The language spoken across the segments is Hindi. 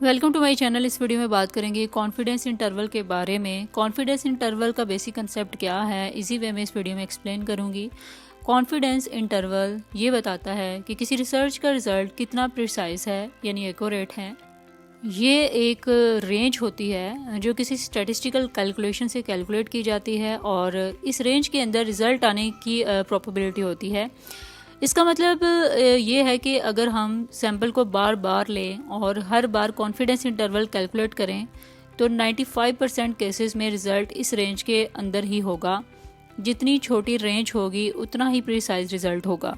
Welcome to my channel. इस वीडियो में बात करेंगे कॉन्फिडेंस इंटरवल के बारे में। कॉन्फिडेंस इंटरवल का बेसिक कंसेप्ट क्या है, इसी वे में इस वीडियो में एक्सप्लेन करूंगी। कॉन्फिडेंस इंटरवल ये बताता है कि किसी रिसर्च का रिजल्ट कितना प्रिसाइज है यानी एक्यूरेट है। ये एक रेंज होती है जो किसी स्टैटिस्टिकल कैलकुलेशन से कैलकुलेट की जाती है और इस रेंज के अंदर रिज़ल्ट आने की प्रोबेबिलिटी होती है। इसका मतलब ये है कि अगर हम सैंपल को बार बार लें और हर बार कॉन्फिडेंस इंटरवल कैलकुलेट करें तो 95% केसेस में रिज़ल्ट इस रेंज के अंदर ही होगा। जितनी छोटी रेंज होगी उतना ही प्रिसाइज रिज़ल्ट होगा।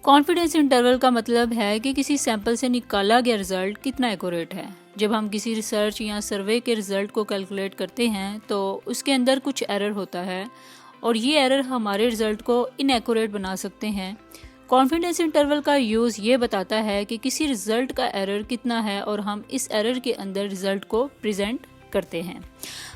कॉन्फिडेंस इंटरवल का मतलब है कि किसी सैंपल से निकाला गया रिज़ल्ट कितना एक्यूरेट है। जब हम किसी रिसर्च या सर्वे के रिज़ल्ट को कैलकुलेट करते हैं तो उसके अंदर कुछ एरर होता है और ये एरर हमारे रिज़ल्ट को इनएक्यूरेट बना सकते हैं। कॉन्फिडेंस इंटरवल का यूज़ ये बताता है कि किसी रिज़ल्ट का एरर कितना है और हम इस एरर के अंदर रिज़ल्ट को प्रेजेंट करते हैं।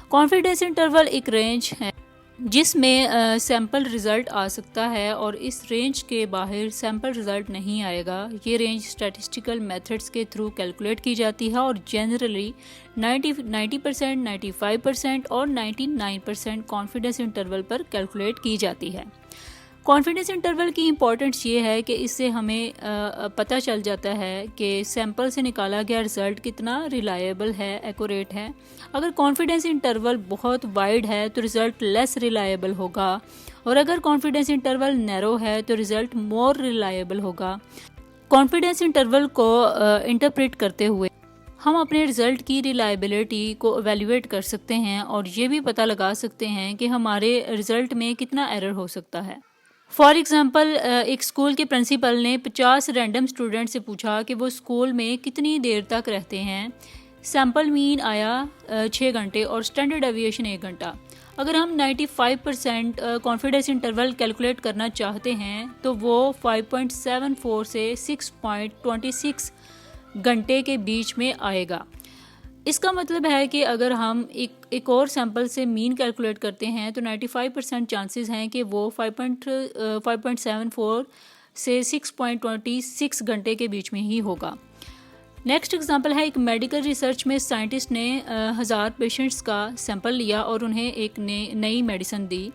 कॉन्फिडेंस इंटरवल एक रेंज है जिसमें सैंपल रिज़ल्ट आ सकता है और इस रेंज के बाहर सैंपल रिज़ल्ट नहीं आएगा। ये रेंज स्टैटिस्टिकल मेथड्स के थ्रू कैलकुलेट की जाती है और जनरली 90%, 95% और 99% कॉन्फिडेंस इंटरवल पर कैलकुलेट की जाती है। कॉन्फिडेंस इंटरवल की इम्पोर्टेंस ये है कि इससे हमें पता चल जाता है कि सैंपल से निकाला गया रिज़ल्ट कितना रिलायबल है, एक्यूरेट है। अगर कॉन्फिडेंस इंटरवल बहुत वाइड है तो रिज़ल्ट लेस रिलायबल होगा और अगर कॉन्फिडेंस इंटरवल नैरो है तो रिज़ल्ट मोर रिलायबल होगा। कॉन्फिडेंस इंटरवल को इंटरप्रेट करते हुए हम अपने रिज़ल्ट की रिलायबिलिटी को एवेल्युएट कर सकते हैं और ये भी पता लगा सकते हैं कि हमारे रिज़ल्ट में कितना एरर हो सकता है। फॉर एग्ज़ाम्पल एक स्कूल के प्रिंसिपल ने 50 रैंडम स्टूडेंट से पूछा कि वो स्कूल में कितनी देर तक रहते हैं। सैम्पल मीन आया 6 घंटे और स्टैंडर्ड डेविएशन 1 घंटा। अगर हम 95% कॉन्फिडेंस इंटरवल कैलकुलेट करना चाहते हैं तो वो 5.74 से 6.26 घंटे के बीच में आएगा। इसका मतलब है कि अगर हम एक और सैंपल से मीन कैलकुलेट करते हैं तो 95% चांसेस हैं कि वो 5.74 से 6.26 घंटे के बीच में ही होगा। नेक्स्ट एग्जांपल है एक मेडिकल रिसर्च में साइंटिस्ट ने 1000 पेशेंट्स का सैंपल लिया और उन्हें एक नई मेडिसिन दी।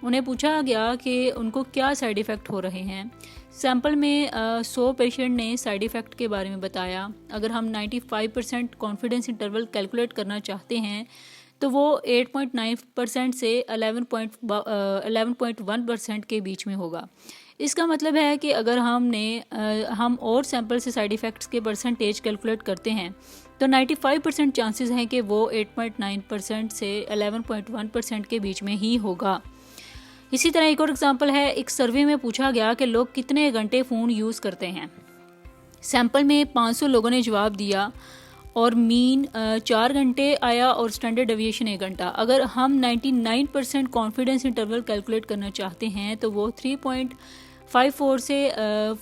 उन्हें पूछा गया कि उनको क्या साइड इफ़ेक्ट हो रहे हैं। सैंपल में 100 पेशेंट ने साइड इफ़ेक्ट के बारे में बताया। अगर हम 95% कॉन्फिडेंस इंटरवल कैलकुलेट करना चाहते हैं तो वो 8.9% से 11.1% के बीच में होगा। इसका मतलब है कि अगर हम और सैंपल से साइड इफ़ेक्ट्स के परसेंटेज कैलकुलेट करते हैं तो 95% चांसेस हैं कि वो 8.9% से 11.1% के बीच में ही होगा। इसी तरह एक और एग्जांपल है, एक सर्वे में पूछा गया कि लोग कितने घंटे फ़ोन यूज़ करते हैं। सैंपल में 500 लोगों ने जवाब दिया और मीन 4 घंटे आया और स्टैंडर्ड डेविएशन 1 घंटा। अगर हम 99% कॉन्फिडेंस इंटरवल कैलकुलेट करना चाहते हैं तो वो 3.54 से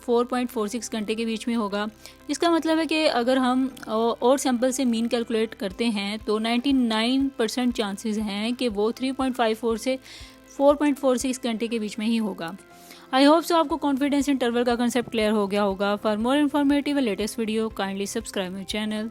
4.46 घंटे के बीच में होगा। इसका मतलब है कि अगर हम और सैंपल से मीन कैलकुलेट करते हैं तो 99% चांसेस हैं कि वो 3.54 से 4.46 घंटे के बीच में ही होगा। आई होप सो आपको कॉन्फिडेंस इंटरवल का कंसेप्ट क्लियर हो गया होगा। For more informative latest video kindly subscribe my channel.